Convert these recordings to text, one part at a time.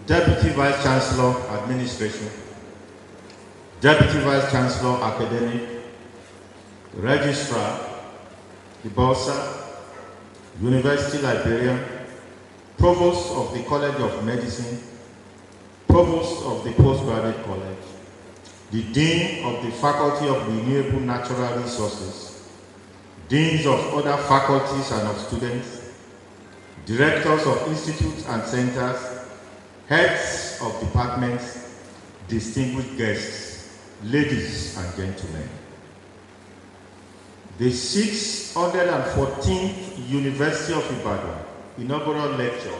Deputy Vice Chancellor, Administration, Deputy Vice Chancellor, Academic, Registrar, the Bursar, University Librarian, Provost of the College of Medicine, Provost of the Postgraduate College, the Dean of the Faculty of Renewable Natural Resources, Deans of other faculties and of students, Directors of institutes and centers, Heads of departments, distinguished guests, ladies and gentlemen. The 614th University of Ibadan Inaugural Lecture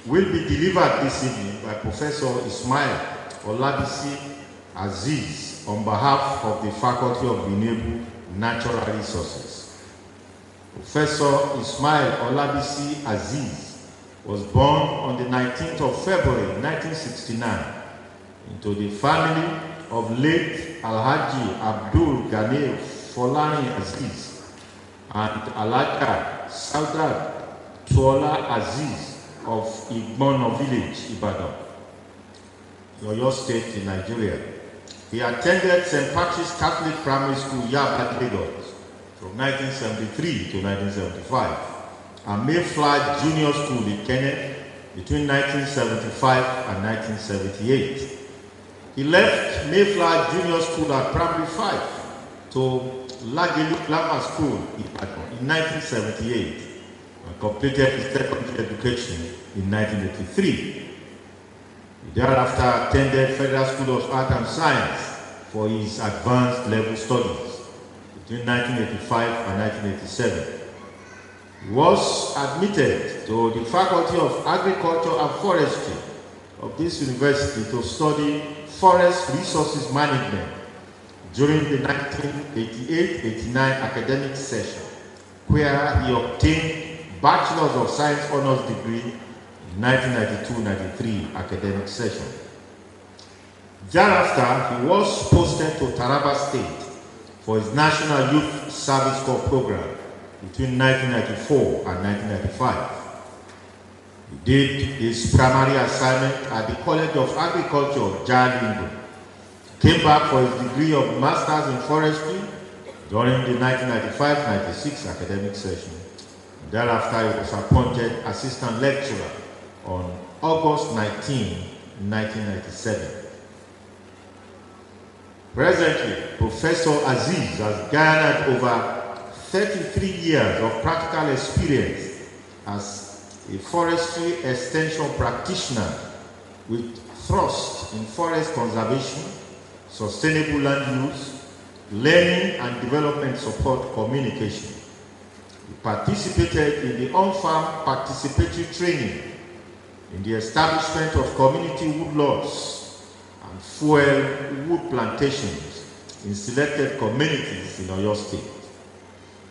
will be delivered this evening by Professor Ismail Olabisi Azeez on behalf of the Faculty of Renewable Natural Resources. Professor Ismail Olabisi Azeez was born on the 19th of February 1969 into the family of late Alhaji Abdul Ghani Folani Azeez and Alhaja Saudat Tuola Azeez of Igbono village, Ibadan, Oyo State in Nigeria. He attended St. Patrick's Catholic Primary School, Yaba, Lagos, from 1973 to 1975, and Mayflower Junior School in Kenya between 1975 and 1978. He left Mayflower Junior School at Primary 5 to Lagelu Grammar School in 1978 and completed his secondary education in 1983. He thereafter attended Federal School of Art and Science for his advanced level studies between 1985 and 1987. He was admitted to the Faculty of Agriculture and Forestry of this university to study forest resources management during the 1988-89 academic session, where he obtained Bachelor's of Science Honors degree in 1992-93 academic session. Thereafter, he was posted to Taraba State for his National Youth Service Corps program between 1994 and 1995. He did his primary assignment at the College of Agriculture, Jalingo. Came back for his degree of Masters in Forestry during the 1995-96 academic session. Thereafter, he was appointed Assistant Lecturer on August 19, 1997. Presently, Professor Azeez has garnered over 33 years of practical experience as a forestry extension practitioner with thrust in forest conservation, sustainable land use, learning and development support communication. He participated in the on-farm participatory training in the establishment of community woodlots and fuel wood plantations in selected communities in Oyo State,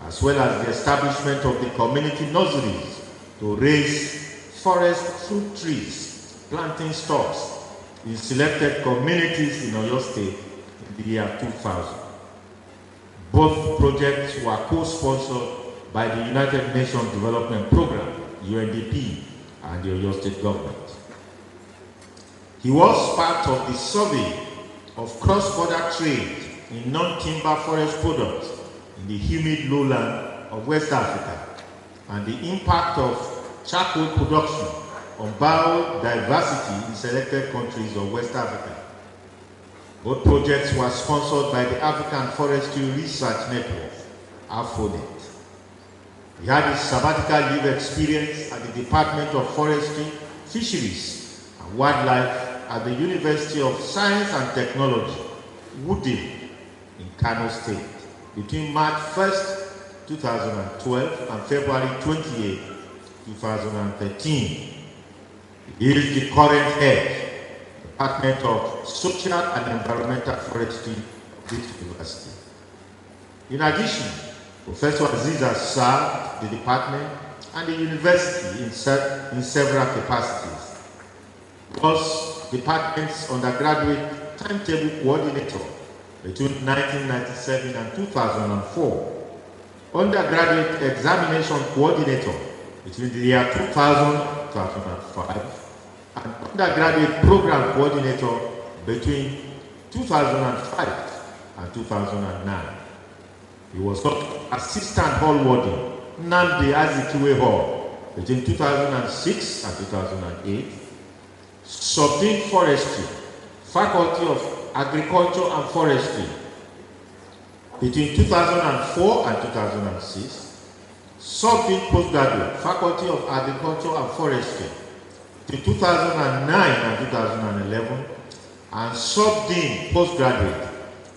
as well as the establishment of the community nurseries to raise forest fruit trees, planting stocks in selected communities in Oyo State in the year 2000. Both projects were co-sponsored by the United Nations Development Program, UNDP, and the Oyo State government. He was part of the survey of cross-border trade in non-timber forest products in the humid lowland of West Africa and the impact of charcoal production on biodiversity in selected countries of West Africa. Both projects were sponsored by the African Forestry Research Network, AFONET. He had his sabbatical leave experience at the Department of Forestry, Fisheries and Wildlife at the University of Science and Technology, Wudil, in Kano State, between March 1st, 2012 and February 28, 2013. He is the current head, Department of Social and Environmental Forestry of this university. In addition, Professor Azeez has served the department and the university in several capacities. He was department's undergraduate timetable coordinator between 1997 and 2004, undergraduate examination coordinator between the year 2000 and 2005, and undergraduate program coordinator between 2005 and 2009. He was assistant hall warden, Nnamdi Azikiwe Hall, between 2006 and 2008. Subdean Forestry, Faculty of Agriculture and Forestry, between 2004 and 2006. Subdean Postgraduate, Faculty of Agriculture and Forestry, between 2009 and 2011. And Subdean Postgraduate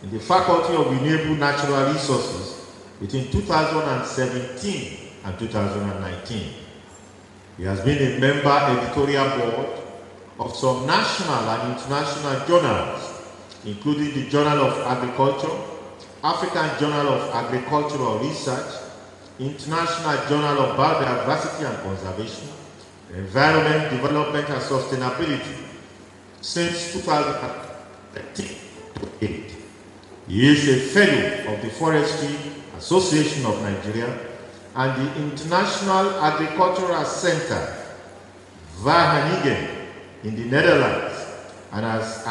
in the Faculty of Renewable Natural Resources between 2017 and 2019. He has been a member editorial board of some national and international journals, including the Journal of Agriculture, African Journal of Agricultural Research, International Journal of Biodiversity and Conservation, Environment, Development and Sustainability since 2008. He is a fellow of the Forestry Association of Nigeria and the International Agricultural Center, Wageningen, in the Netherlands, and has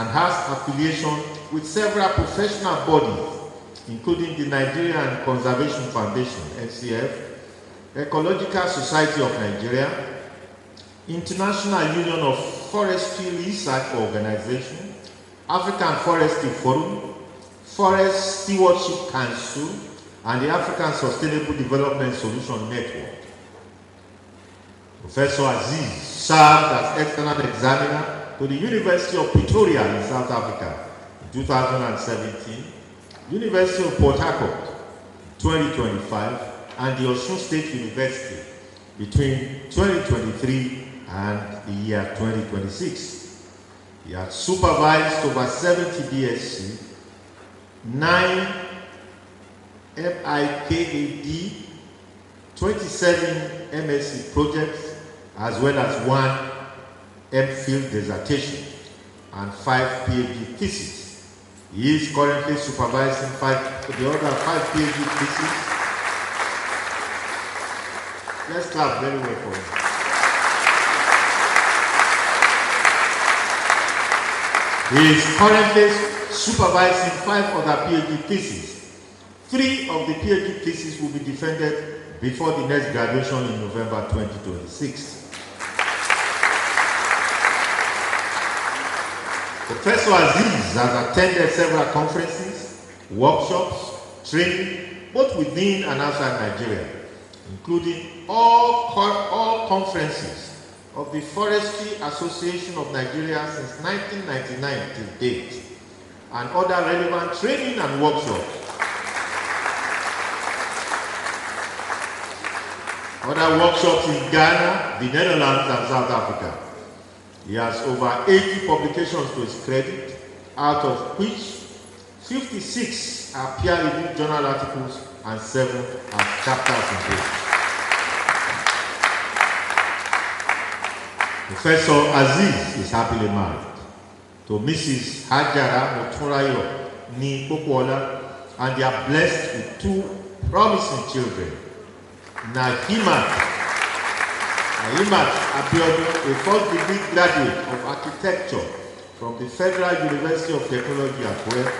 affiliation with several professional bodies, including the Nigerian Conservation Foundation, NCF, Ecological Society of Nigeria, International Union of Forestry Research Organization, African Forestry Forum, Forest Stewardship Council, and the African Sustainable Development Solution Network. Professor Azeez served as external examiner to the University of Pretoria in South Africa in 2017, University of Port Harcourt 2025, and the Osun State University between 2023 and the year 2026. He has supervised over 70 BSc, 9 MIKAD, 27 MSc projects, as well as 1 MPhil dissertation and 5 PhD theses. He is currently supervising the other 5 PhD theses. Let's clap very well for him. He is currently supervising 5 other PhD theses. 3 of the PhD theses will be defended before the next graduation in November 2026. Professor Azeez has attended several conferences, workshops, training, both within and outside Nigeria, including all conferences of the Forestry Association of Nigeria since 1999 till date, and other relevant training and workshops. Other workshops in Ghana, the Netherlands, and South Africa. He has over 80 publications to his credit, out of which 56 are peer-reviewed journal articles and 7 are chapters in books. Professor Azeez is happily married to Mrs. Hajara Moturayo Ni Pokuola, and they are blessed with 2 promising children. Nahimat Abiodun, a first-degree graduate of architecture from the Federal University of Technology at Akure,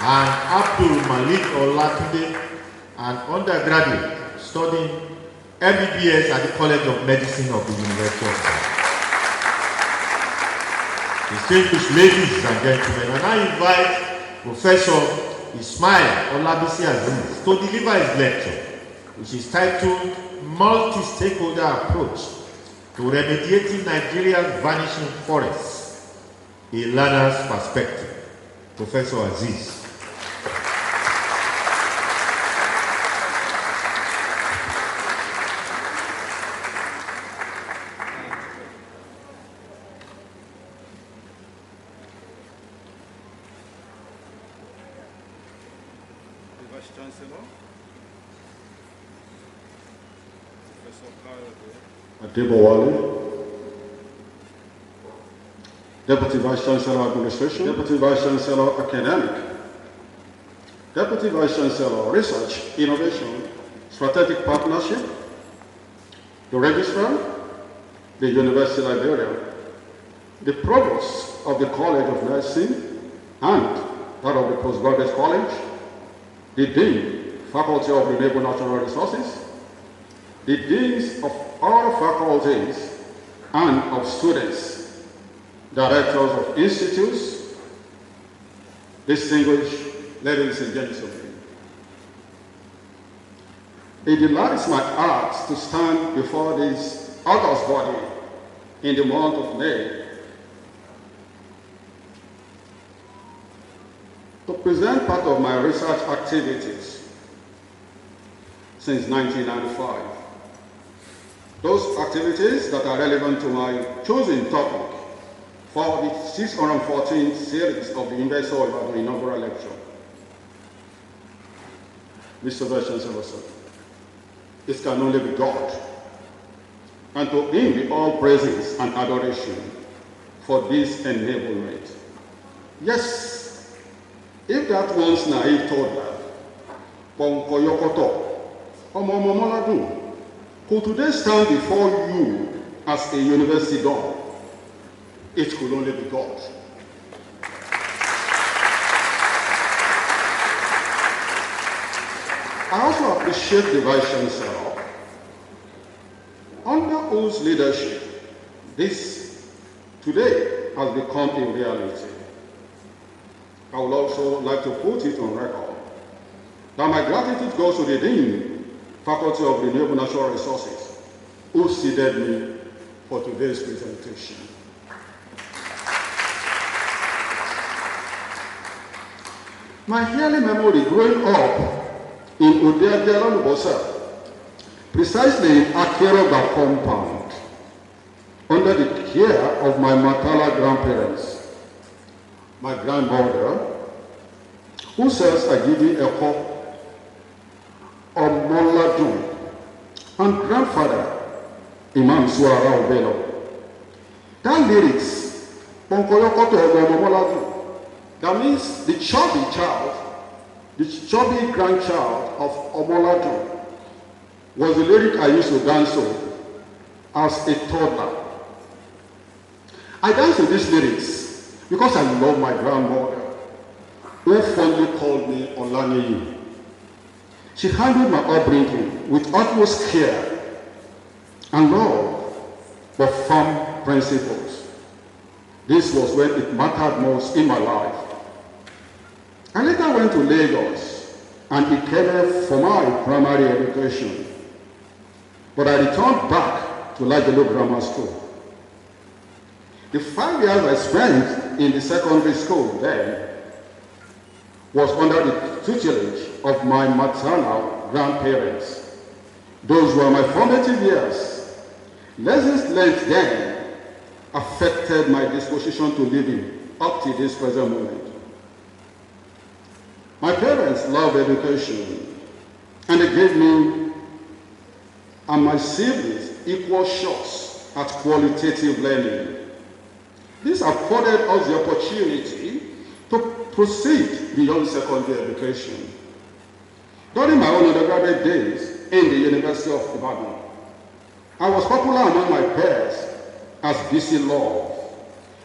and Abdul Malik Olatunde, an undergraduate studying MBBS at the College of Medicine of the University of Akure. Distinguished ladies and gentlemen, and I invite Professor Ismail Olabisi Azeez to deliver his lecture, which is titled Multistakeholder Approach to Remediating Nigeria's Vanishing Forests, a Learner's Perspective. Professor Azeez. Vice Chancellor, Adebowale, Deputy Vice Chancellor Administration, Deputy Vice Chancellor Academic, Deputy Vice Chancellor Research, Innovation, Strategic Partnership, the Registrar, the university librarian, the provost of the College of Nursing and that of the Postgraduate College, the Dean, Faculty of Renewable Natural Resources, the Deans of all faculties and of students, directors of institutes, distinguished ladies and gentlemen. It delights my heart to stand before this august body in the month of May to present part of my research activities since 1995. Those activities that are relevant to my chosen topic for the 614th series of the University of Ibadan Inaugural Lecture. Mr. Vice Chancellor, sir, it can only be God, and to him be all praises and adoration for this enablement. Yes, if that once naive toddler, Ponko Yokoto, Omomomoladun, could today stand before you as a university don, it could only be God. I also appreciate the Vice Chancellor, under whose leadership this today has become a reality. I would also like to put it on record that my gratitude goes to the Dean, Faculty of Renewable Natural Resources, who seated me for today's presentation. My early memory growing up in Udeajalan Bosa, precisely in Akeroga compound, under the care of my maternal grandparents, my grandmother, who sells Agidi Eko, Omoladun, and grandfather, Imam Suara Obelo. That lyrics, Ponkoyokoto Omoladun, that means the chubby grandchild of Omoladun, was the lyric I used to dance to as a toddler. I danced to these lyrics because I love my grandmother, who fondly called me Olaniyi. She handled my upbringing with utmost care and love, but firm principles. This was when it mattered most in my life. I later went to Lagos and Ikebe for my primary education, but I returned back to Lagelo Grammar School. The 5 years I spent in the secondary school then was under the tutelage of my maternal grandparents. Those were my formative years. Lessons learned then affected my disposition to living up to this present moment. My parents loved education, and they gave me and my siblings equal shots at qualitative learning. This afforded us the opportunity to proceed beyond secondary education. During my own undergraduate days in the University of Ibadan, I was popular among my peers as BC Love.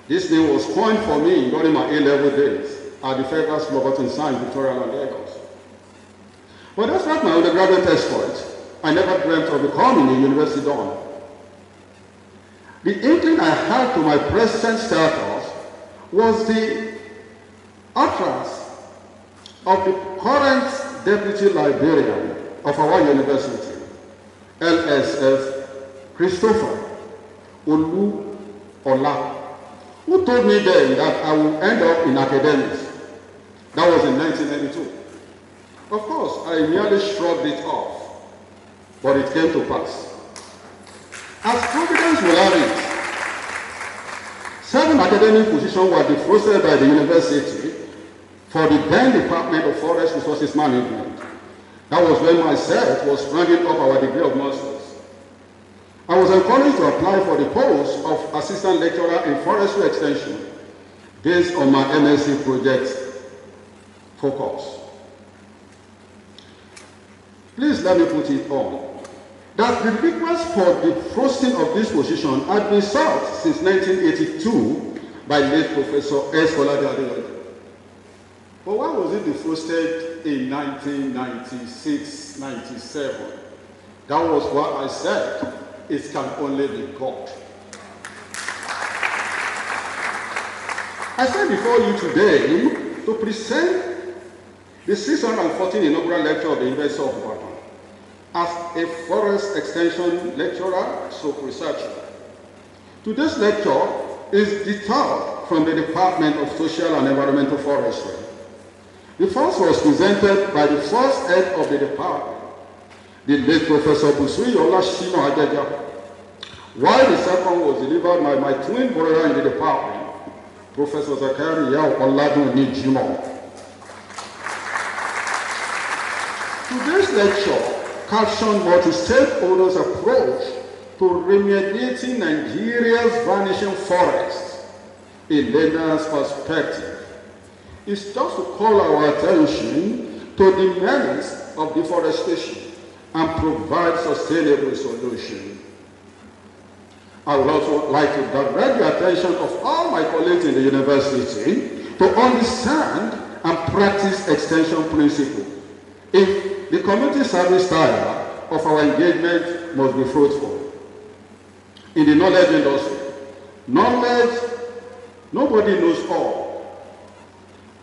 This name was coined for me during my A-level days at the Federal School of Arts and Science, Victoria and Lagos. But despite my undergraduate exploits, I never dreamt of becoming a university don. The inkling I had to my present status was the utterance of the current deputy librarian of our university, LSF Christopher Olu Ola, who told me then that I would end up in academics. That was in 1992. Of course, I merely shrugged it off, but it came to pass. As Providence will have it, 7 academic positions were defrosted by the university for the then Department of Forest Resources Management. That was when myself was rounding up our degree of masters. I was encouraged to apply for the post of assistant lecturer in forestry extension based on my MSc project focus. Please let me put it on. that the request for the frosting of this position had been sought since 1982 by late Professor S. Kolade. But why was it defrosted in 1996-97? That was what I said. It can only be God. I stand before you today to present the 614 Inaugural Lecture of the University of Ibadan as a forest extension lecturer, stroke researcher. Today's lecture is the third from the Department of Social and Environmental Forestry. The first was presented by the first head of the department, the late Professor Busui Olashino Ajaja, while the second was delivered by my twin brother in the department, Professor Zakari Yao Oladun Nijimo. Today's lecture captioned multi-stakeholders' approach to remediating Nigeria's vanishing forests in Lena's perspective. It's just to call our attention to the merits of deforestation and provide sustainable solutions. I would also like to direct the attention of all my colleagues in the university to understand and practice extension principles if the community service style of our engagement must be fruitful. In the knowledge industry, nobody knows all.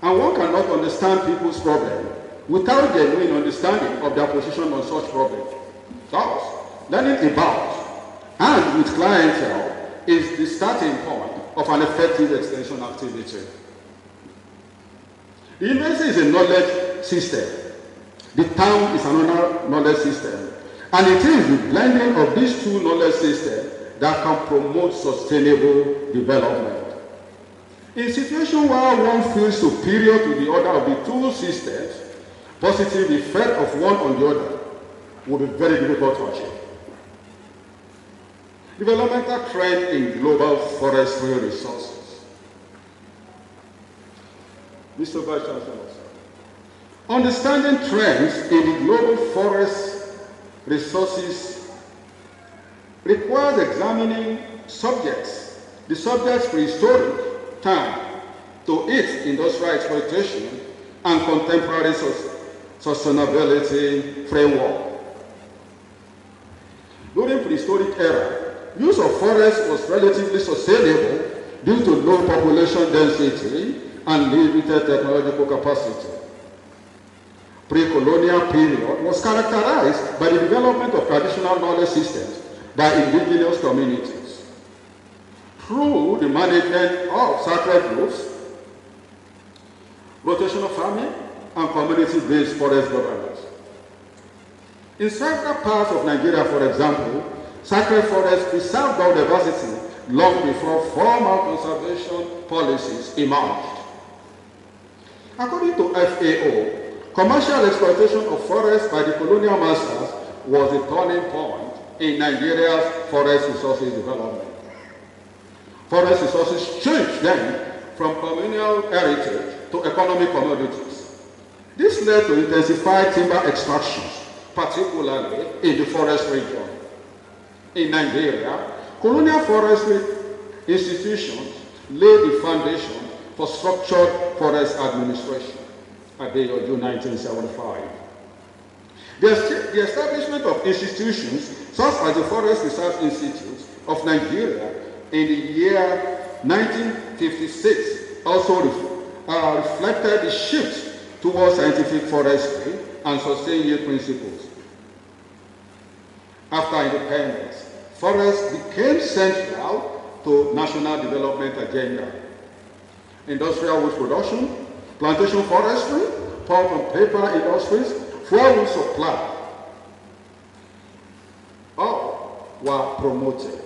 And one cannot understand people's problems without genuine understanding of their position on such problems. Thus, learning about and with clientele is the starting point of an effective extension activity. The university is a knowledge system. The town is another knowledge system. And it is the blending of these two knowledge systems that can promote sustainable development. In situations where one feels superior to the other of the two systems, positive effect of one on the other will be very difficult to achieve. Developmental trend in global forestry resources. Mr. Vice Chancellor, understanding trends in the global forest resources requires examining the subject's prehistoric time to its industrial exploitation and contemporary sustainability framework. During prehistoric era, use of forests was relatively sustainable due to low population density and limited technological capacity. Pre-colonial period was characterized by the development of traditional knowledge systems by indigenous communities through the management of sacred groves, rotational farming, and community-based forest governance. In several parts of Nigeria, for example, sacred forests preserved biodiversity long before formal conservation policies emerged. According to FAO, commercial exploitation of forests by the colonial masters was a turning point in Nigeria's forest resources development. Forest resources changed then from communal heritage to economic commodities. This led to intensified timber extractions, particularly in the forest region. In Nigeria, colonial forestry institutions laid the foundation for structured forest administration at the year 1975. The establishment of institutions such as the Forest Research Institute of Nigeria in the year 1956 also reflected the shift towards scientific forestry and sustained yield principles. After independence, forests became central to national development agenda. Industrial wood production, plantation forestry, pulp and paper industries, fuel supply, all were promoted.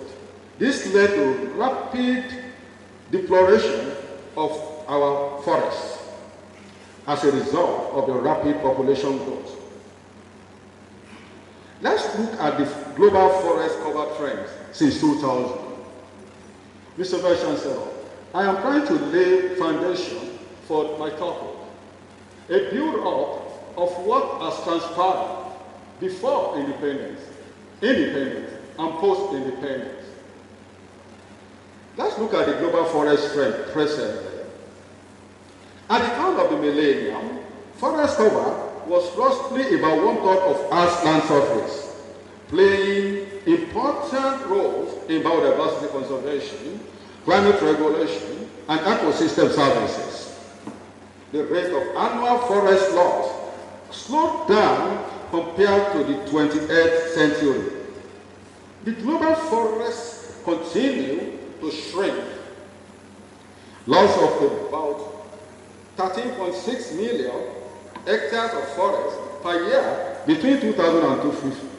This led to rapid depletion of our forests as a result of the rapid population growth. Let's look at the global forest cover trends since 2000. Mr. Vice Chancellor, I am trying to lay foundation for my topic, a build-up of what has transpired before independence independence, and post-independence. Let's look at the global forest trend presently. At the turn of the millennium, forest cover was roughly about 1/3 of Earth's land surface, playing important roles in biodiversity conservation, climate regulation, and ecosystem services. The rate of annual forest loss slowed down compared to the 28th century. The global forests continue to shrink. Loss of about 13.6 million hectares of forest per year between 2000 and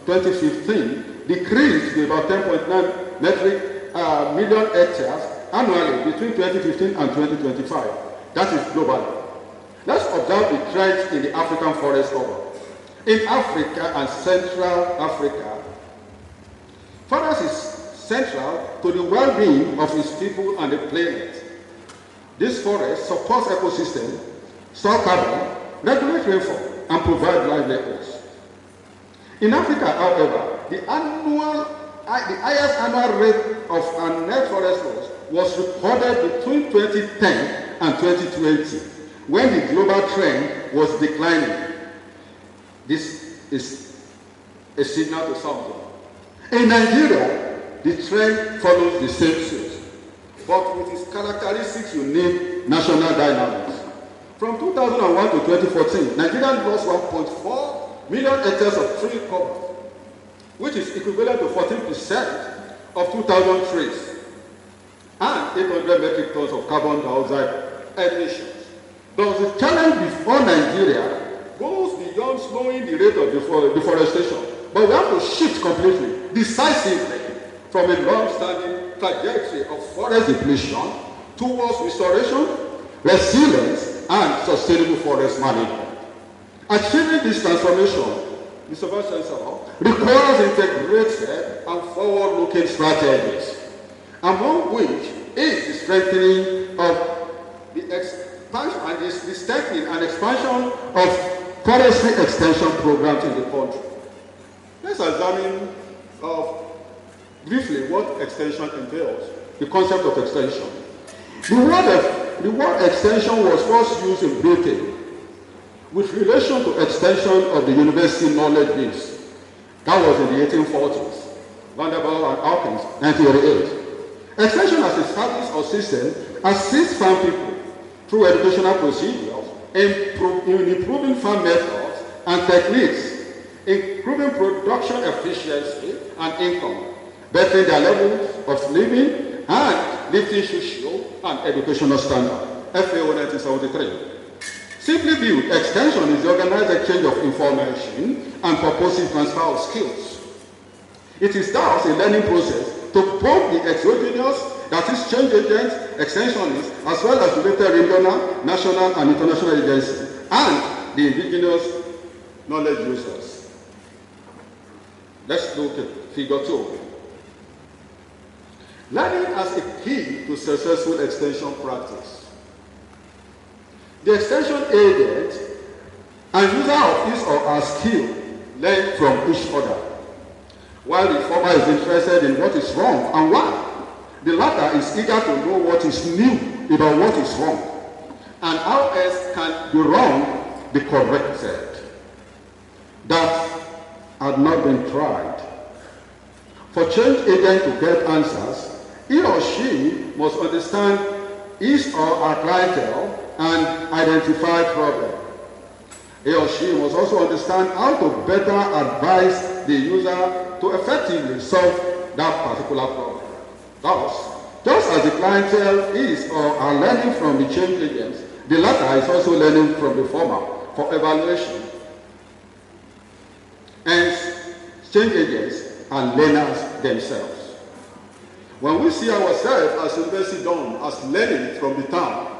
2015 decreased to about 10.9 million hectares annually between 2015 and 2025. That is globally. Let's observe the trends in the African forest cover. In Africa and Central Africa, forest is central to the well-being of its people and the planet. This forest supports ecosystems, store carbon, regulate rainfall, and provide livelihoods. In Africa, however, the highest annual rate of net forest loss was recorded between 2010 and 2020, when the global trend was declining. This is a signal to something. In Nigeria, the trend follows the same suit, but with its characteristics unique national dynamics. From 2001 to 2014, Nigeria lost 1.4 million hectares of tree cover, which is equivalent to 14% of 2,000 trees, and 800 metric tons of carbon dioxide emissions. Thus, the challenge before Nigeria goes beyond slowing the rate of deforestation, but we have to shift completely, decisively, from a long-standing trajectory of forest depletion towards restoration, resilience, and sustainable forest management. Achieving this transformation, Mr. Vice Chancellor, requires integrated and forward-looking strategies, among which is the strengthening of the expansion and the strengthening and expansion of forestry extension programs in the country. Let's examine briefly what extension entails, the concept of extension. The word extension was first used in Britain with relation to extension of the university knowledge base. That was in the 1840s, Vanderbilt and Hawkins, 1988. Extension as a service or system assists farm people through educational procedures in improving farm methods and techniques, improving production efficiency and income, bettering their levels of living, and lifting social and educational standards. FAO 1973. Simply built, extension is the organized exchange of information and purposive transfer of skills. It is thus a learning process to both the exogenous, that is change agents, extensionists, as well as related regional, national, and international agencies, and the indigenous knowledge users. Let's look at figure 2. Learning as a key to successful extension practice. The extension agent and user of his or her skill learn from each other, while the former is interested in what is wrong and why. The latter is eager to know what is new about what is wrong, and how else can the wrong be corrected. That had not been tried. For change agent to get answers, he or she must understand his or her clientele and identify problems. He or she must also understand how to better advise the user to effectively solve that particular problem. Thus, just as the clientele is or are learning from the change agents, the latter is also learning from the former for evaluation. Hence, change agents are learners themselves. When we see ourselves as university done as learning from the town,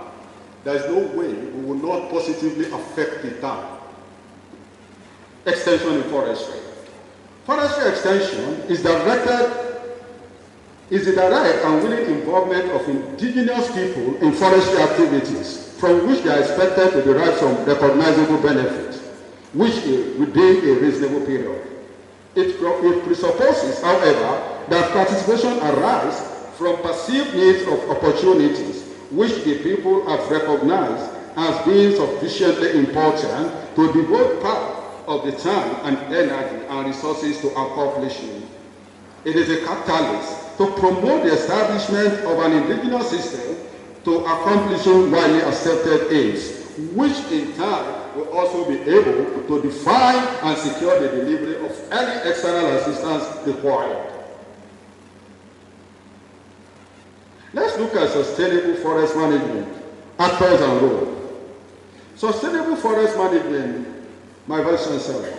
there is no way we will not positively affect the town. Extension in forestry. Forestry extension is the direct and willing involvement of indigenous people in forestry activities, from which they are expected to derive some recognizable benefits, which within a reasonable period. It presupposes, however, that participation arises from perceived needs of opportunities which the people have recognized as being sufficiently important to devote part of the time and energy and resources to accomplishing. It is a catalyst to promote the establishment of an indigenous system to accomplishing widely accepted aims, which in time will also be able to define and secure the delivery of any external assistance required. Let's look at sustainable forest management, actors and role. Sustainable forest management, my Vice Chancellor,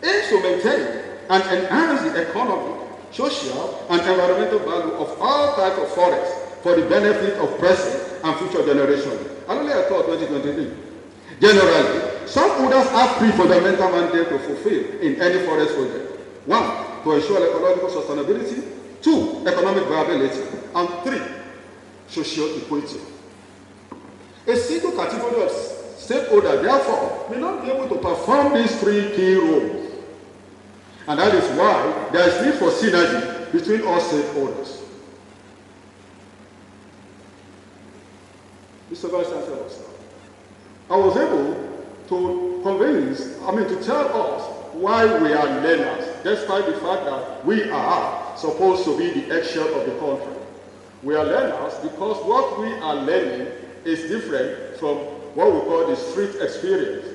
aims to maintain and enhance the economic, social, and environmental value of all types of forests for the benefit of present and future generations. And only I thought 2023. Generally, some holders have three fundamental mandates to fulfill in any forest project. One, to ensure ecological sustainability. Two, economic viability. And three, social equity. A single category of stakeholders, therefore, may not be able to perform these three key roles. And that is why there is need for synergy between all stakeholders. Mr. Vice Chancellor, I was able to to tell us why we are learners, despite the fact that we are supposed to be the eggshell of the country. We are learners because what we are learning is different from what we call the street experience.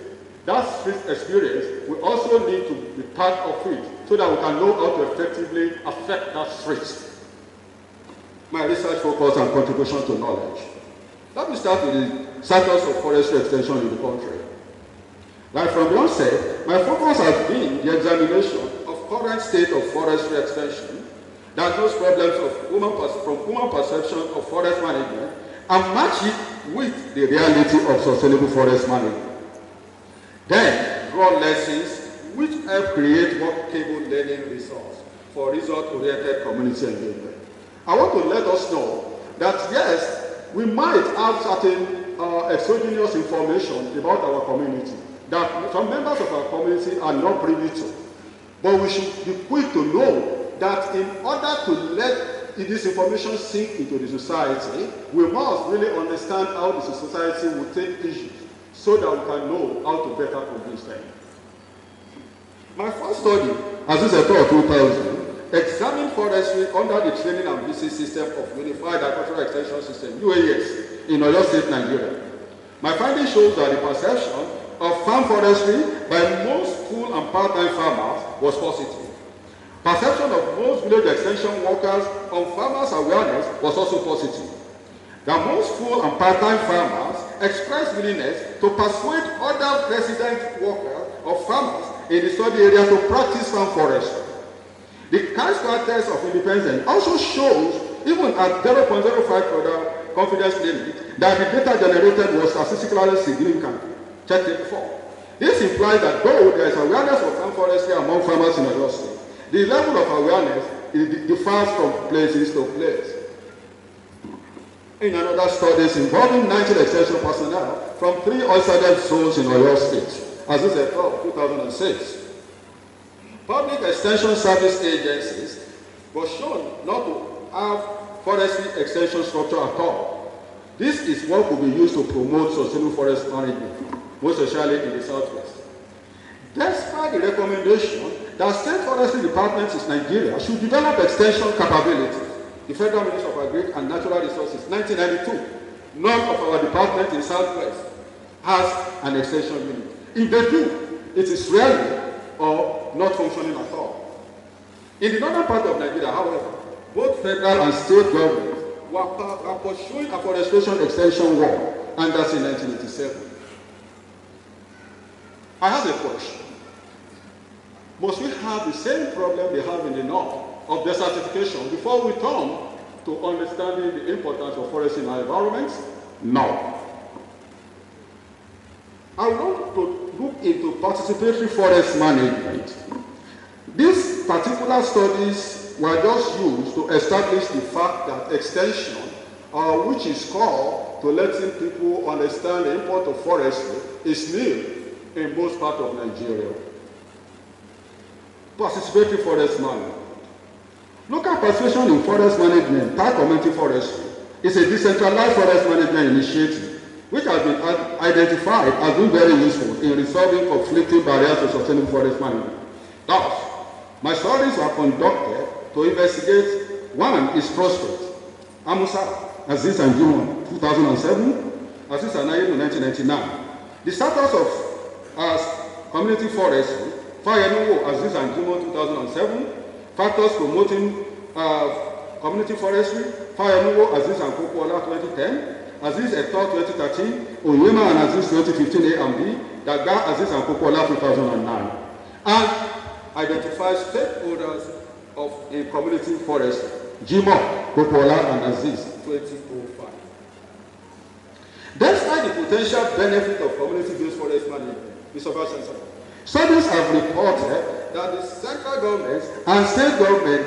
That street experience, we also need to be part of it so that we can know how to effectively affect that street. My research focus and contribution to knowledge. Let me start with the status of forestry extension in the country. Right from the onset, my focus has been the examination of current state of forestry extension, diagnose problems from human perception of forest management, and match it with the reality of sustainable forest management. Then, draw lessons which help create workable learning resource for result-oriented community engagement. I want to let us know that yes, we might have certain exogenous information about our community that some members of our community are not privy to. But we should be quick to know that in order to let this information sink into the society, we must really understand how the society will take issues so that we can know how to better produce them. My first study, Azeez et al. 2000, examined forestry under the training and visit system of Unified Agricultural Extension System, UAS, in Oyo State, Nigeria. My finding shows that the perception of farm forestry by most full and part-time farmers was positive. Perception of most village extension workers on farmers' awareness was also positive. That most full and part-time farmers expressed willingness to persuade other resident workers or farmers in the study area to practice farm forestry. The chi-square test of independence also shows, even at 0.05 confidence limit, that the data generated was statistically significant. Check it before. This implies that though there is awareness of farm forestry among farmers in Oyo State, the level of awareness differs from places to place. In another studies involving 19 extension personnel from 3 oil-sided zones in Oyo State, Azeez et al. 2006. Public extension service agencies were shown not to have forestry extension structure at all. This is what will be used to promote sustainable forest management, most especially in the Southwest. Despite the recommendation that state forestry departments in Nigeria should develop extension capabilities, the Federal Ministry of Agriculture and Natural Resources, 1992, none of our departments in Southwest has an extension unit. If they do, it is rarely or not functioning at all. In the northern part of Nigeria, however, both federal and state governments were pursuing afforestation extension work, and that's in 1987. I have a question. Must we have the same problem they have in the north of desertification before we turn to understanding the importance of forests in our environments? No. I want to look into participatory forest management. These particular studies were just used to establish the fact that extension, which is called to letting people understand the import of forestry, is new in most parts of Nigeria. participatory forest management. Local participation in forest management, tied community forestry, is a decentralized forest management initiative which has been identified as being very useful in resolving conflicting barriers to sustainable forest management. Thus, my studies were conducted to investigate one is prospect, Amusa, Azeez and Jimon, 2007, Azeez and Ayed, 1999. The status of community forestry, Renewable, Azeez and Jimon, 2007, factors promoting community forestry, Renewable, Azeez and Kokola, 2010, Azeez et al. 2013, Onyema and Azeez 2015 A and B, Daga, Azeez and Kokola 2009, and identify stakeholders in community forestry, Jimo, Kokola, and Azeez 2005. Despite the potential benefit of community-based forest management, Mr. Vice Chancellor, studies have reported that the central government and state government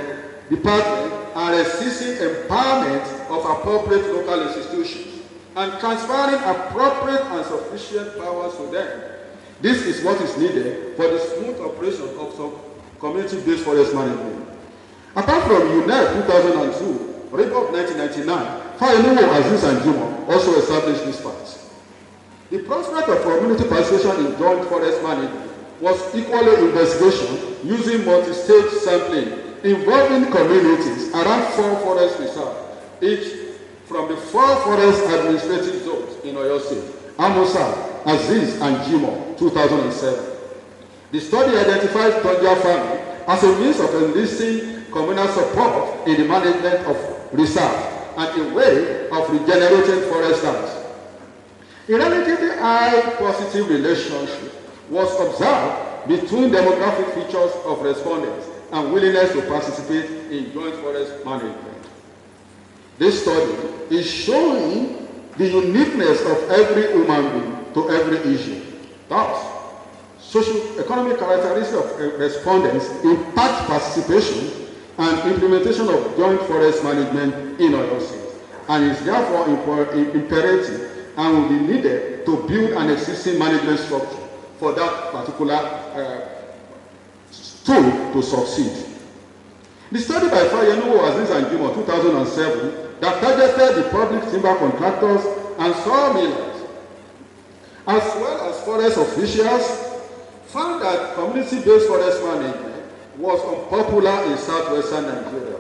departments are resisting empowerment of appropriate local institutions and transferring appropriate and sufficient powers to them. This is what is needed for the smooth operation of some community-based forest management. Apart from UNEP 2002, RIPOP 1999, Renewable, Azeez and Jimo also established this fact. The prospect of community participation in joint forest management was equally investigation using multi-stage sampling involving communities around 4 forest reserves, each from the 4 forest administrative zones in Oyo State, Amusa, Azeez and Jimo, 2007. The study identified Tonja farming as a means of enlisting communal support in the management of reserves and a way of regenerating forest lands. A relatively high positive relationship was observed between demographic features of respondents and willingness to participate in joint forest management. This study is showing the uniqueness of every human being to every issue. Thus, socio-economic characteristics of respondents impact participation and implementation of joint forest management in Oyo State, and is therefore imperative and will be needed to build an existing management structure for that particular tool to succeed. The study by Renewable, Azeez and Jimo, 2007, that targeted the public timber contractors and sawmillers, as well as forest officials, found that community-based forest management was unpopular in southwestern Nigeria.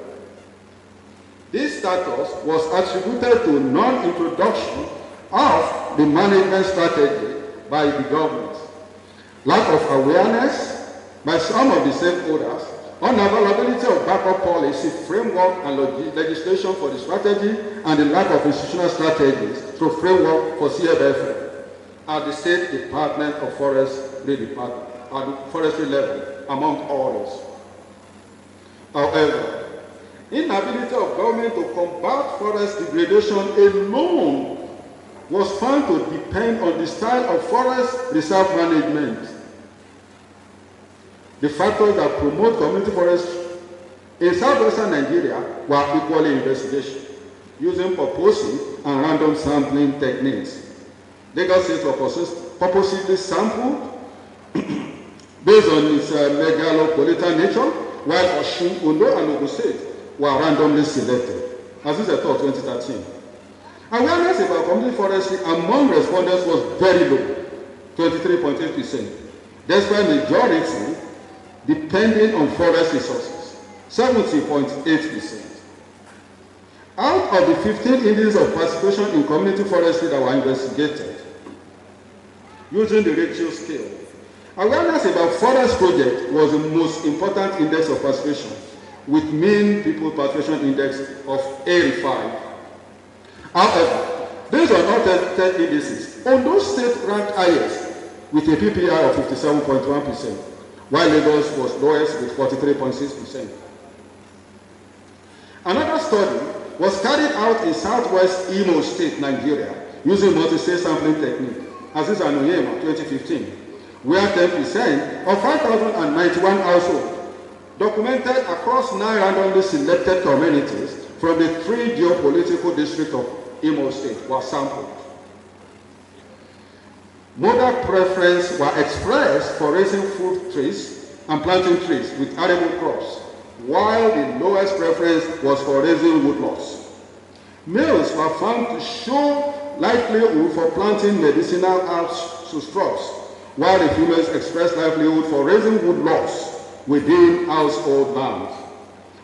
This status was attributed to non-introduction of the management strategy by the government, lack of awareness by some of the stakeholders, unavailability of backup policy, framework, and legislation for the strategy, and the lack of institutional strategies through framework for CFFM at the State Department of Forestry Department, at the forestry level, among others. However, inability of government to combat forest degradation alone was found to depend on the style of forest reserve management. The factors that promote community forestry in southwestern Nigeria were equally investigated, using purposive and random sampling techniques. Lagos State was purposely sampled based on its megalopolitan nature, while Osun, Ondo, and Ogun State were randomly selected, as is a 2013. Awareness about community forestry among respondents was very low, 23.8%, despite majority depending on forest resources, 70.8%. Out of the 15 indices of participation in community forestry that were investigated, using the ratio scale, awareness about forest project was the most important index of participation, with mean people participation index of 85. However, based on all tested indices, Ondo State ranked highest with a PPI of 57.1%, while Lagos was lowest with 43.6%. Another study was carried out in southwest Imo State, Nigeria, using multi-state sampling technique, Azeez and Onyema, 2015, where 10% of 5,091 households documented across 9 randomly selected communities from the 3 geopolitical districts of Imo State were sampled. Modal preference were expressed for raising fruit trees and planting trees with arable crops, while the lowest preference was for raising woodlots. Males were found to show livelihood for planting medicinal herbs to shrubs, while the females expressed livelihood for raising woodlots within household lands.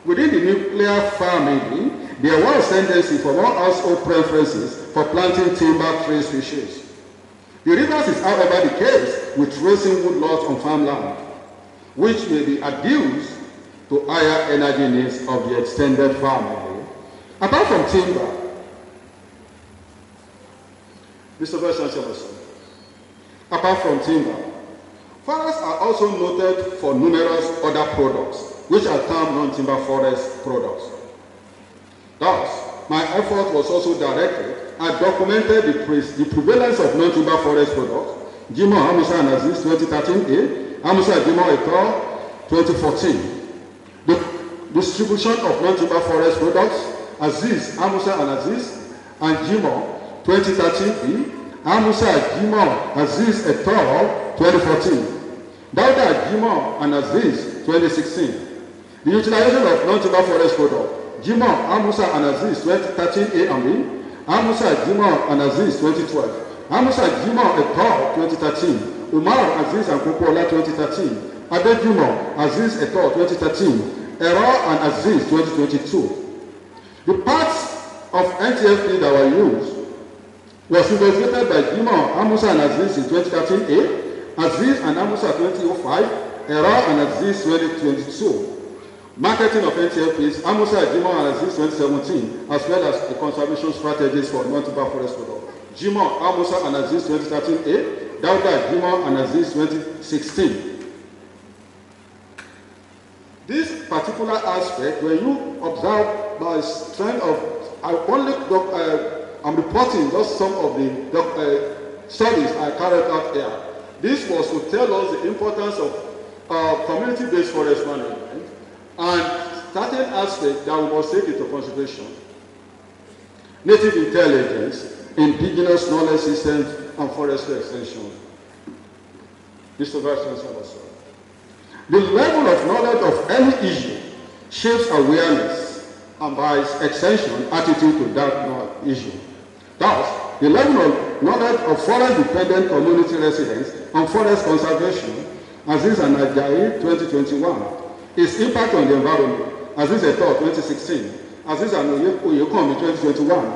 Within the nuclear family, there was tendency for more household preferences for planting timber tree species. The reverse is, however, the case with raising woodlots on farmland, which may be adduced to higher energy needs of the extended family. Apart from timber, Mr. Vice Chancellor, apart from timber, forests are also noted for numerous other products, which are termed non-timber forest products. Thus, my effort was also directed at documenting the prevalence of non-timber forest products, Jimo, Amusa, and Azeez 2013A, Amusa, Jimo, et al. 2014. The distribution of non-timber forest products, Azeez, Amusa, and Azeez, and Jimo 2013B, Amusa, Jimo, Azeez, et al. 2014. Dauda, Jimo, and Azeez 2016. The utilization of non-timber forest products, Jimo, Amusa, and Azeez 2013A and B, Amusa, Jimo, and Azeez 2012, Amusa, Jimo, et al. 2013, Umar, Azeez, and Kokola 2013, Ade Jimo, Azeez, et al. 2013, Era and Azeez 2022. The parts of NTFP that were used was investigated by Jimo, Amusa, and Azeez in 2013A, Azeez and Amusa 2005, Era and Azeez 2022. Marketing of NTFPs, Amusa, Jimo, and Azeez 2017, as well as the conservation strategies for non-timber forest products. Jimo, Amusa, and Azeez 2013A, Dauda, Jimo, and Azeez 2016. This particular aspect, when you observe by strength of, I'm reporting just some of the studies I carried out here. This was to tell us the importance of community-based forest management and certain aspects that we must take into consideration. Native intelligence, indigenous knowledge systems, and forestry extension. Mr. Vice Chancellor, sir. The level of knowledge of any issue shapes awareness and, by extension, attitude to that issue. Thus, the level of knowledge of forest-dependent community residents on forest conservation, Azeez and Ajayi 2021, its impact on the environment, Azeez et al. 2016, Azeez and Oyekomi 2021,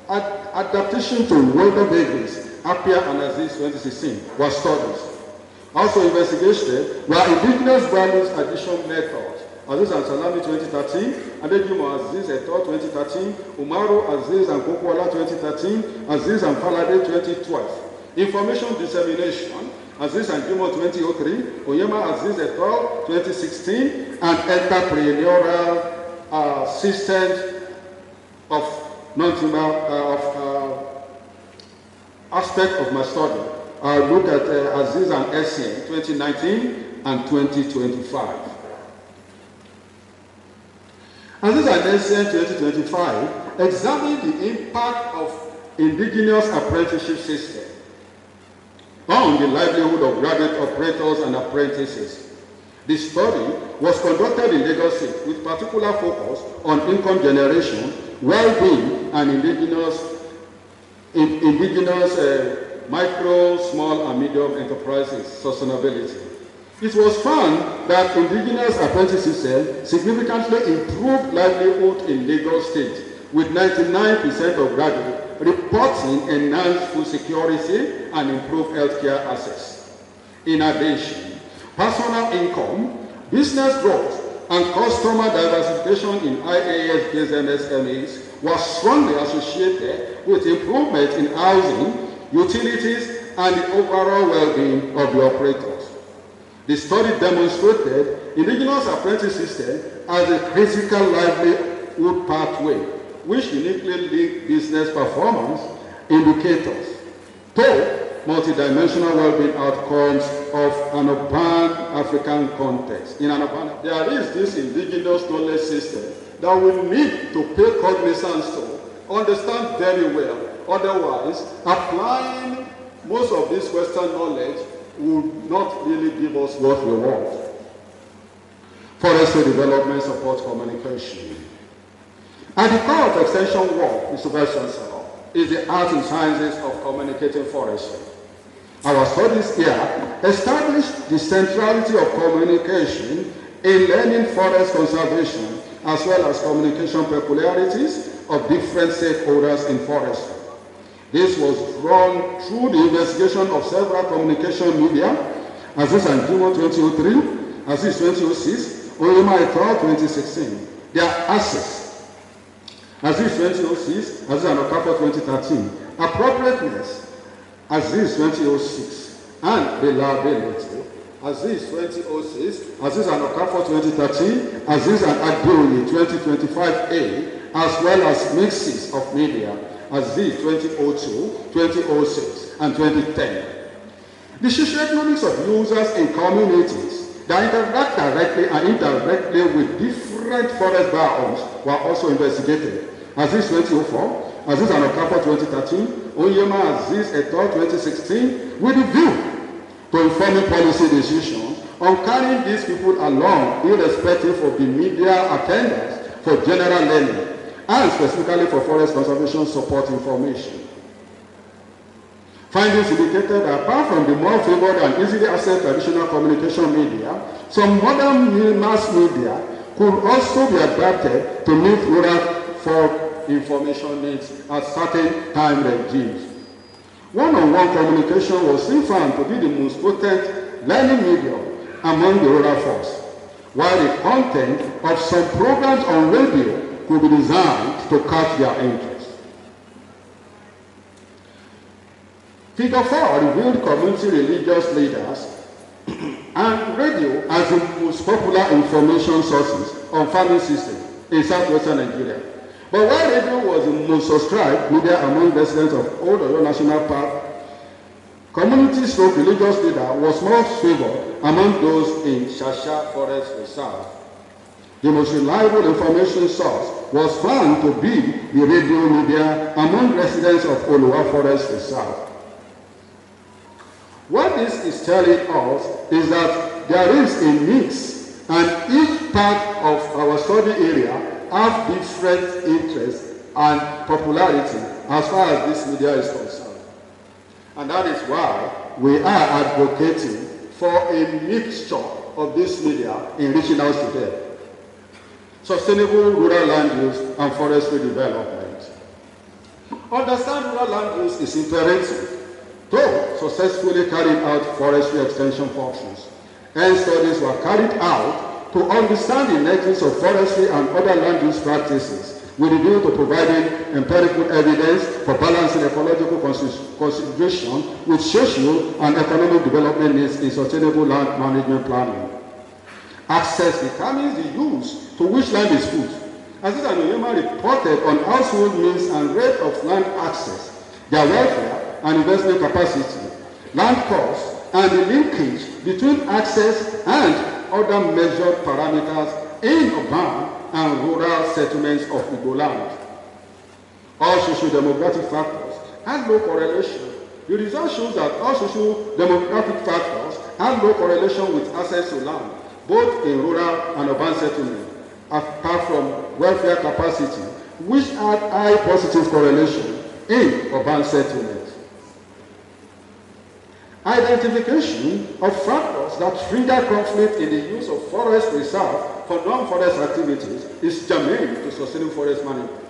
adaptation to weather vagaries, Apia and Azeez 2016, were studies. Also investigated were indigenous values addition methods, Azeez and Salami 2013, Adejimo Azeez et al. 2013, Umaru Azeez and Kokwala 2013, Azeez and Falade 2012. Information dissemination, Azeez and Jimo 2003, Oyema Azeez et al. 2016, and entrepreneurial systems of non-timber aspect of my study. I look at Azeez and Essien 2019 and 2025. Azeez and Essien 2025 examine the impact of indigenous apprenticeship system on the livelihood of graduate operators and apprentices. The study was conducted in Lagos State with particular focus on income generation, well-being, and indigenous micro, small, and medium enterprises sustainability. It was found that indigenous apprentice system significantly improved livelihood in Lagos State, with 99% of graduates reporting enhanced food security and improved healthcare access. In addition, personal income, business growth, and customer diversification in IAS-based MSMEs was strongly associated with improvement in housing, utilities, and the overall well-being of the operators. The study demonstrated indigenous apprentice system as a critical livelihood pathway, which uniquely link business performance indicators to multidimensional well-being outcomes of an urban African context. In an urban, there is this indigenous knowledge system that we need to pay cognizance to, understand very well. Otherwise, applying most of this Western knowledge would not really give us what we want. forestry development support communication. At the core of extension work, Mr. Vice Chancellor, is the art and sciences of communicating forestry. Our studies here establish the centrality of communication in learning forest conservation as well as communication peculiarities of different stakeholders in forestry. This was run through the investigation of several communication media, Azeez and Jimo 2003, Azeez 2006, Oyema et al. 2016. Their access, Azeez 2006, Azeez and Okafor 2013, appropriateness, Azeez 2006, and reliability, Azeez 2006, Azeez and Okafor 2013, Azeez and Adeoye 2025A, as well as mixes of media, Azeez 2002, 2006, and 2010. The socioeconomics of users in communities that interact directly and indirectly with different forest biomes were also investigated. Azeez 2004, Azeez and Okafor 2013, Oyema Azeez et al. 2016, with a view to informing policy decisions on carrying these people along irrespective of the media attendance for general learning and specifically for forest conservation support information. Findings indicated that apart from the more favored and easily accessed traditional communication media, some modern mass media could also be adapted to meet rural folk information needs at certain time regimes. One-on-one communication was still found to be the most potent learning medium among the rural folks, while the content of some programs on radio could be designed to catch their interest. Figure 4 revealed community religious leaders and radio as the most popular information sources on farming systems in southwestern Nigeria. But while radio was the most subscribed media among residents of Old Oyo National Park, community/religious leader was most favored among those in Shasha Forest Reserve. The most reliable information source was found to be the radio media among residents of Oluwa Forest Reserve. What this is telling us is that there is a mix, and each part of our study area have different interests and popularity as far as this media is concerned. And that is why we are advocating for a mixture of this media in reaching out to them. Sustainable rural land use and forestry development. Understand rural land use is imperative to successfully carrying out forestry extension functions. Hence, studies were carried out to understand the nexus of forestry and other land use practices with a view to providing empirical evidence for balancing ecological consideration with social and economic development needs in sustainable land management planning. Access determines the use to which land is put. Azeez and Oyema reported on household means and rate of land access, their welfare and investment capacity, land costs, and the linkage between access and other measured parameters in urban and rural settlements of Igbo land. All socio-demographic factors have no correlation. The result shows that all socio-demographic factors have no correlation with access to land, both in rural and urban settlements, apart from welfare capacity, which had high positive correlation in urban settlements. Identification of factors that trigger conflict in the use of forest reserve for non-forest activities is germane to sustainable forest management.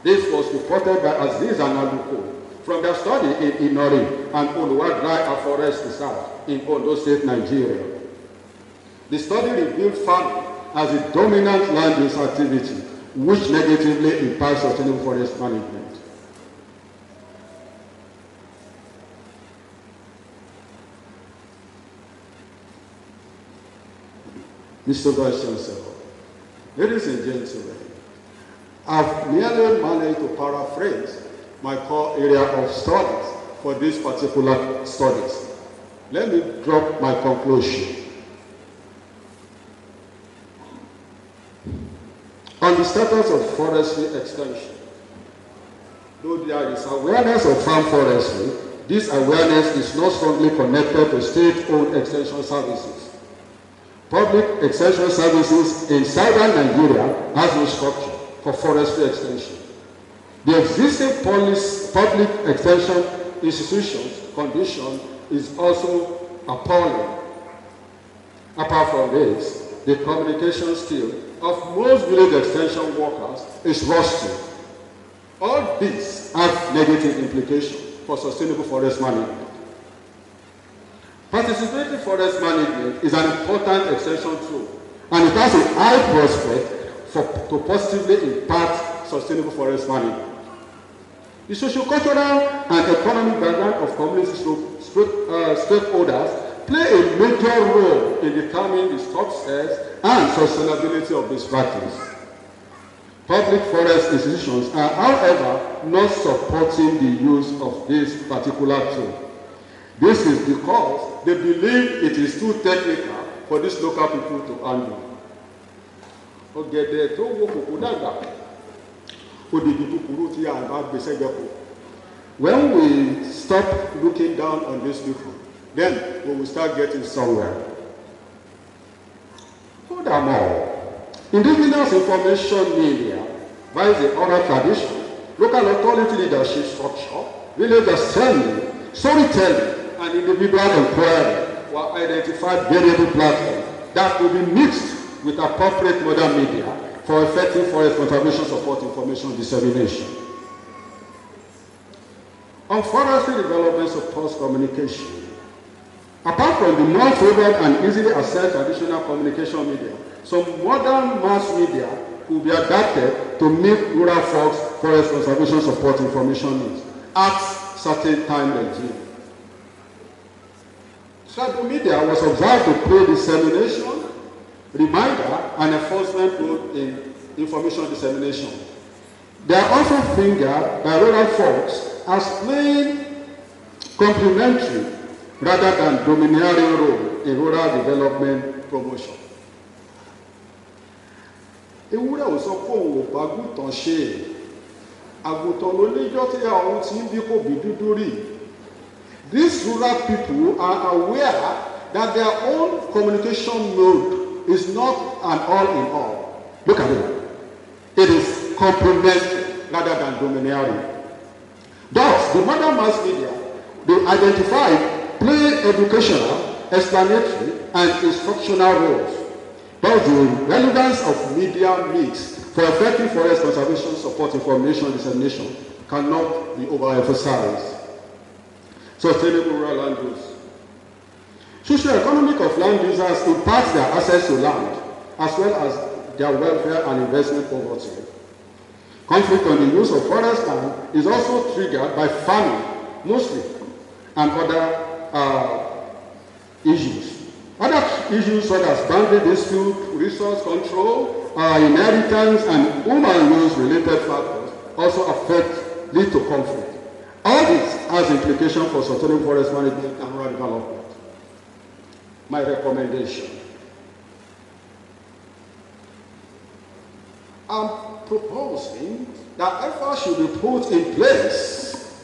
This was reported by Azeez and Aluko from their study in Inori and Oluwa Dry Forest Reserve in Ondo State, Nigeria. The study revealed farming as a dominant land use activity, which negatively impacts sustainable forest management. Mr. Vice Chancellor, ladies and gentlemen, I've merely managed to paraphrase my core area of studies for these particular studies. Let me drop my conclusion. On the status of forestry extension, though there is awareness of farm forestry, this awareness is not strongly connected to state-owned extension services. Public extension services in southern Nigeria has no structure for forestry extension. The existing public extension institutions condition is also appalling. Apart from this, the communication skill of most village extension workers is rusty. All these have negative implications for sustainable forest management. Participating forest management is an important extension tool, and it has a high prospect to positively impact sustainable forest management. The sociocultural and economic background of community stakeholders play a major role in determining the success and sustainability of this practice. Public forest institutions are, however, not supporting the use of this particular tool. This is because they believe it is too technical for these local people to handle. When we stop looking down on these people, then we will start getting somewhere. Furthermore, indigenous information media, by the oral tradition, local authority leadership structure, village assembly, storytelling, and individual inquiry were identified variable platforms that will be mixed with appropriate modern media for effective forest conservation support information dissemination. On forestry development supports communication. Apart from the more favored and easily accessed traditional communication media, some modern mass media will be adapted to meet rural folks' forest conservation support information needs at certain time regime. Tribal media was observed to play dissemination, reminder, and enforcement role in information dissemination. They are also fingered by rural folks as playing complementary rather than domineering role in rural development promotion. Ewúrẹ́ ò sọ pé òun ò bá gùntàn ṣe àgùntàn ló níjọ́ tí àwọn tí ń bí kò bí dúdú rí. These rural people are aware that their own communication mode is not an all-in-all. Look at it. It is complementary rather than domineering. Thus, the modern mass media, they identify play educational, explanatory, and instructional roles. Thus, the relevance of media mix for effective forest conservation support information dissemination cannot be overemphasized. Sustainable rural land use. Socio-economic of land users impacts their access to land, as well as their welfare and investment poverty. Conflict on the use of forest land is also triggered by farming, mostly, and other issues. Other issues such as boundary dispute, resource control, inheritance, and human use related factors also lead to conflict. All this has implications for sustainable forest management and rural development. My recommendation. I'm proposing that efforts should be put in place,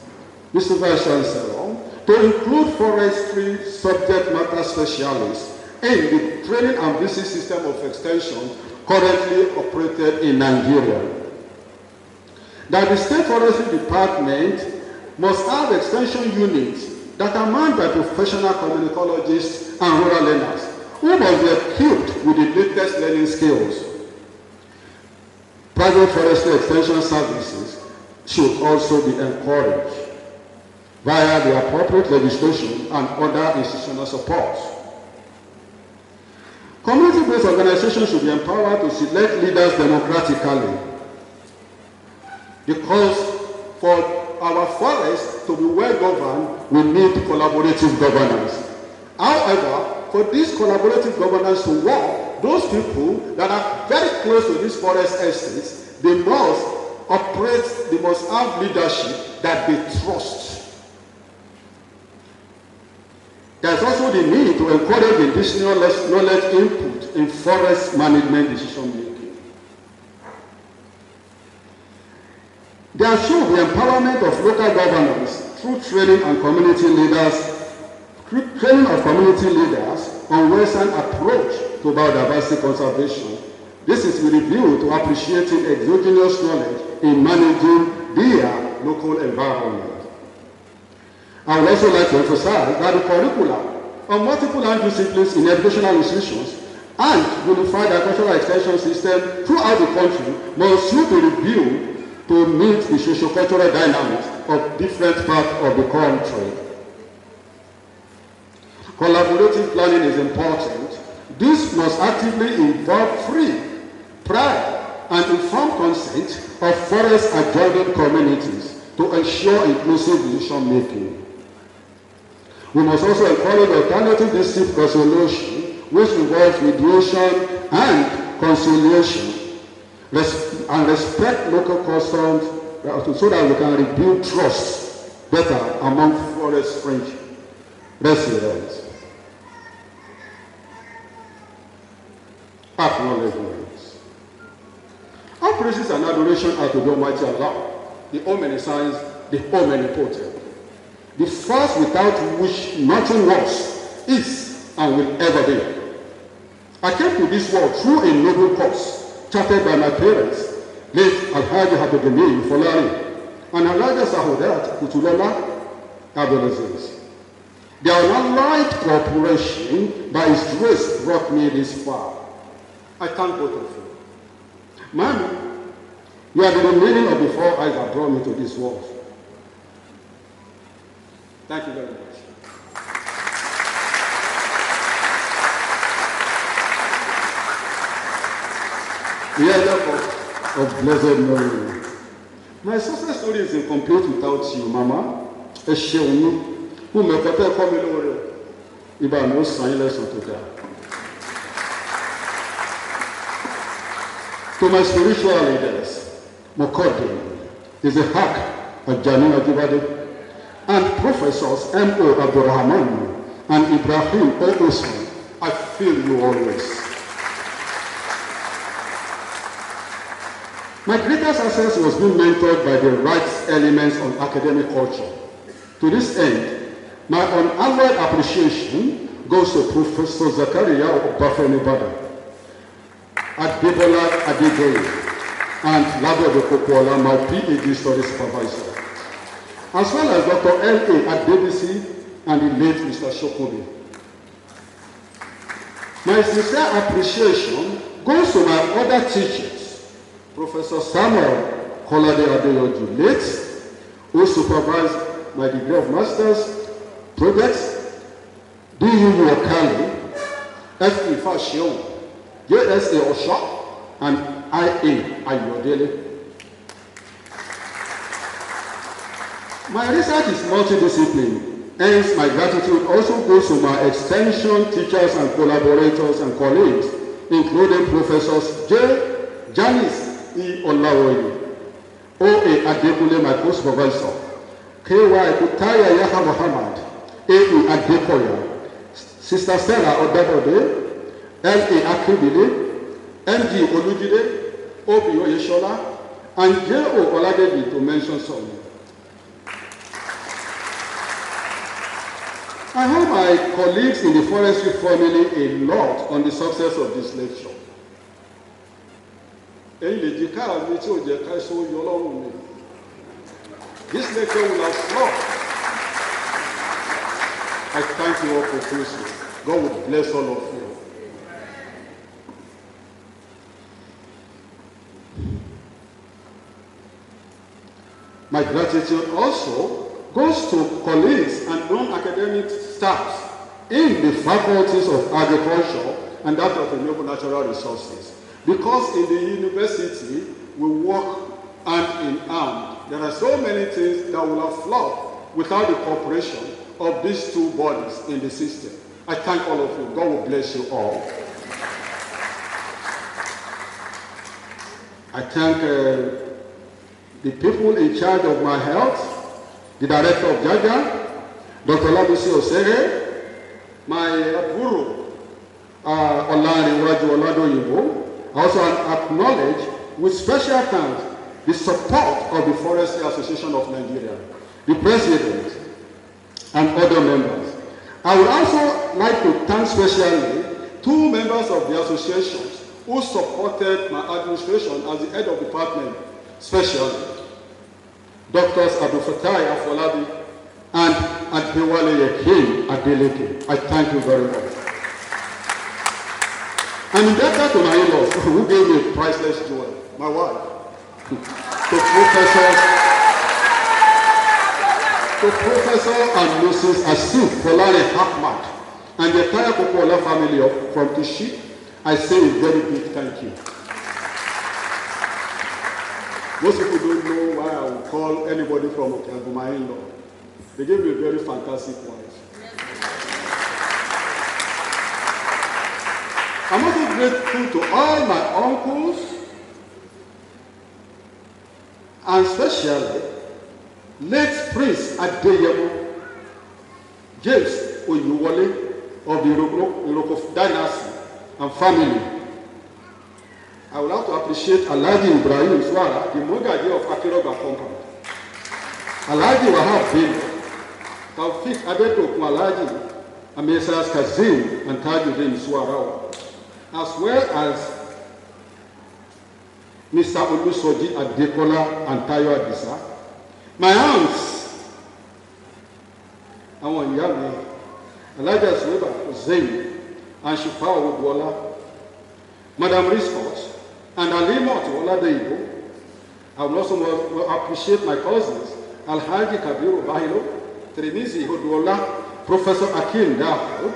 Mr. Vice Chancellor, to include forestry subject matter specialists in the training and visit system of extension currently operated in Nigeria. That the State Forestry Department must have extension units that are manned by professional communicologists and rural learners who must be equipped with the latest learning skills. Private forestry extension services should also be encouraged via the appropriate legislation and other institutional support. Community-based organizations should be empowered to select leaders democratically, because for our forests to be well governed, we need collaborative governance. However, for this collaborative governance to work, those people that are very close to these forest estates, they must operate, they must have leadership that they trust. There's also the need to encourage additional knowledge input in forest management decision making. There should be empowerment of local governance through training and community leaders, on Western approach to biodiversity conservation. This is with a view to appreciating exogenous knowledge in managing their local environment. I would also like to emphasize that the curricula on multiple land disciplines in educational institutions and unified agricultural extension system throughout the country must soon be reviewed to meet the socio-cultural dynamics of different parts of the country. Collaborative planning is important. This must actively involve free, prior, and informed consent of forest adjoining communities to ensure inclusive decision-making. We must also encourage alternative dispute resolution, which involves mediation and conciliation, and respect local customs so that we can rebuild trust better among forest fringe residents. Acknowledgements. Our praises and adoration are to the Almighty Allah, the omniscience, the omnipotent, the first without which nothing was, is, and will ever be. I came to this world through a noble course, charted by my parents, late Alhaji Habibini Folari, and Alhaja Sahudat Kutulola Azeez. Their unallied cooperation by His grace brought me this far. I thank both of you. Mommy, you are the remaining of the four eyes that brought me to this world. Thank you very much. The elder of blessed memory. My success story is incomplete without you, Mama. Esheunu, who me prepare come in Ibadan no sign lesson to that. To my spiritual leaders, Mokodi is a hack of Janina Jibade, and Professors M.O. Abdurrahman and Ibrahim Odosun, I feel you always. My greatest success was being mentored by the right elements of academic culture. To this end, my unalloyed appreciation goes to Professor Zakaria of Bafeni Ibadan, Adebola Adegoye, and Labo de Kokola, my PhD study supervisor, as well as Dr. L.A. Adebisi and the late Mr. Shokobi. My sincere appreciation goes to my other teachers, Professor Samuel Kolade Adeyoju, late, who supervised my degree of master's projects, D.U. Wakali, F.E. Fashion, J.S.A. Osha, and I.A. Ayodele. My research is multidisciplinary, hence my gratitude also goes to my extension teachers and collaborators and colleagues, including Professors Janice E. Olawoye, O.A. Adekule, my co-supervisor, K.Y. Kutaya Yaha Muhammad, A.E. Adekoya, Sister Stella Odabode, L.A. Akibile, M.G. Olujide, O.B. Oyeshola, and J.O. Oladebi, to mention some. I hope my colleagues in the Forestry family a lot on the success of this lecture. This lecture will have flopped. I thank you all profusely. God will bless all of you. My gratitude also goes to colleagues and non-academic staffs in the faculties of agriculture and that of renewable natural resources. Because in the university, we work hand in hand. There are so many things that will have flopped without the cooperation of these two bodies in the system. I thank all of you. God will bless you all. I thank the people in charge of my health, the director of Jaja, Dr. Labisi Osere, my guru, Olani Waju Oladoyibo. I also acknowledge with special thanks the support of the Forestry Association of Nigeria, the president, and other members. I would also like to thank specially 2 members of the associations who supported my administration as the head of department, especially Doctors Abdul Fatai Afolabi and Adewale Yekin Adeleke. I thank you very much. I'm indebted to my in-laws who gave me a priceless jewel, my wife, to Professor and Mrs. Azeez Polare Hakmat and the entire Popola family from Tishi. I say a very big thank you. Most people don't know why I would call anybody from Okeagu my in-law. They gave me a very fantastic wife. I'm also grateful to all my uncles, and especially late Prince Adeyemo James Oyuwole of the Iroko dynasty and family. I would like to appreciate Alhaji Ibrahim Swara, the Mogaji of Akiroga Company. Alhaji Wahab Bin, Taufik Adetokun Alhaji, Amesas Kazim and Tajuddin Swara, as well as Mr. Olusoji Adekola and Tayo Adisa. My aunts, àwọn ìyá mi, Alhaja Suweba Zain and Shifa Odwola, Madam Riscott, and Alimot Oladeibo. I would also appreciate my cousins, Alhaji Kabiru Bahilo, Trinizi Odwola, Professor Akim Dahoud,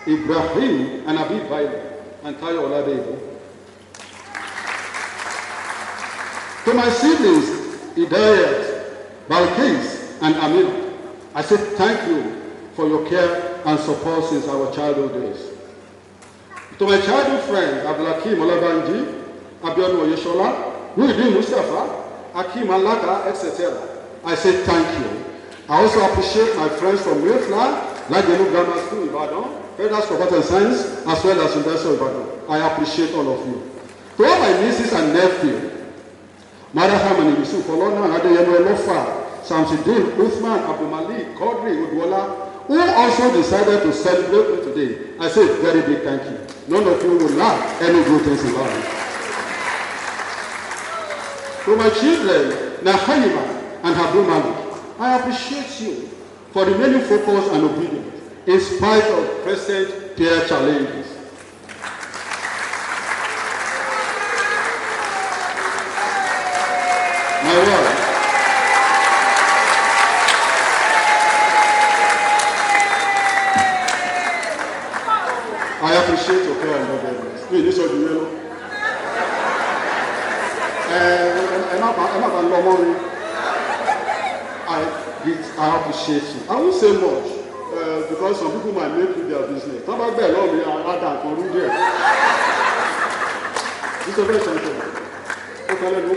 Ibrahim and Abid Bahilo, and Tayo Oladeibo. To my siblings, Hidayat, Balkis, and Amina, I say thank you for your care and support since our childhood days. To my childhood friends, Abdulakim Olabanji, Abiodun Oyeshola, Muhyiddin Mustafa, Akim Alaka, etc., I say thank you. I also appreciate my friends from Mayflower, Lagelu Grammar School, Ibadan, Federal School of Art and Science, as well as University of Ibadan. I appreciate all of you. To all my nieces and nephews, Madaham and Yusuf Olona, Adeyemo Elofa, Samsidin, Uthman, Abdul Malik, Kodri, Udwola, who also decided to celebrate me today, I say a very big thank you. None of you will lack any good things in life. To my children, Nahayima and Abdul Malik, I appreciate you for remaining focused and obedient in spite of present peer challenges. My wife, I appreciate your care and forgiveness. Me, this is the yellow. I appreciate you. I won't say much because some people might make it their business. How about that? Lord, I don't know. This is a very simple. Okay, let's go.